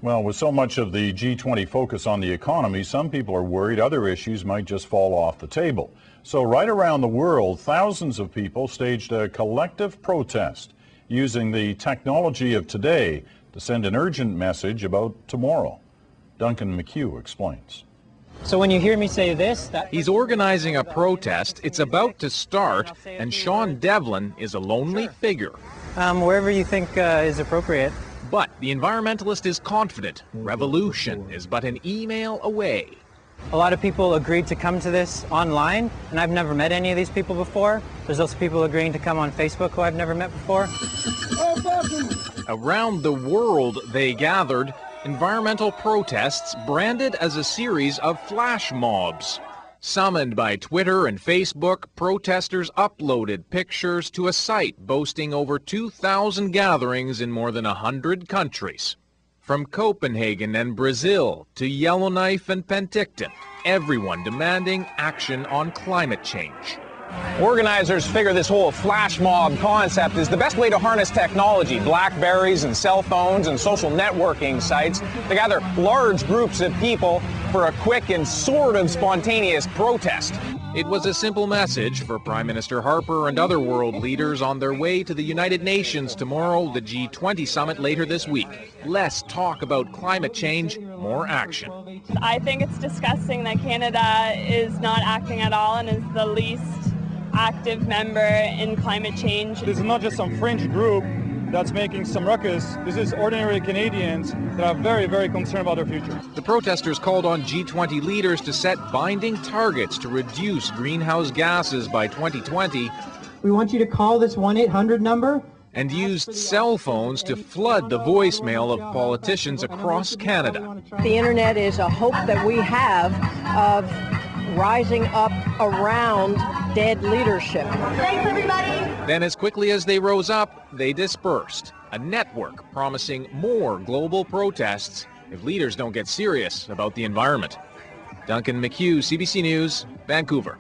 Well, with so much of the G20 focus on the economy, some people are worried other issues might just fall off the table. So right around the world, thousands of people staged a collective protest using the technology of today to send an urgent message about tomorrow. Duncan McHugh explains. So when you hear me say this, he's organizing a protest. It's about to start, and Sean Devlin is a lonely figure. Wherever you think is appropriate. But the environmentalist is confident. Revolution is but an email away. A lot of people agreed to come to this online, and I've never met any of these people before. There's also people agreeing to come on Facebook who I've never met before. Around the world they gathered, environmental protests branded as a series of flash mobs. Summoned by Twitter and Facebook, protesters uploaded pictures to a site boasting over 2,000 gatherings in more than 100 countries. From Copenhagen and Brazil to Yellowknife and Penticton, everyone demanding action on climate change. Organizers figure this whole flash mob concept is the best way to harness technology, BlackBerries and cell phones and social networking sites, to gather large groups of people for a quick and sort of spontaneous protest. It was a simple message for Prime Minister Harper and other world leaders on their way to the United Nations tomorrow, the G20 summit later this week. Less talk about climate change, more action. I think it's disgusting that Canada is not acting at all and is the least active member in climate change. This is not just some fringe group that's making some ruckus. This is ordinary Canadians that are very, very concerned about their future. The protesters called on G20 leaders to set binding targets to reduce greenhouse gases by 2020. We want you to call this 1-800 number. And used cell phones to flood the voicemail of politicians across Canada. The internet is a hope that we have of rising up around dead leadership. Thanks, everybody. Then as quickly as they rose up, they dispersed. A network promising more global protests if leaders don't get serious about the environment. Duncan McHugh, CBC News, Vancouver.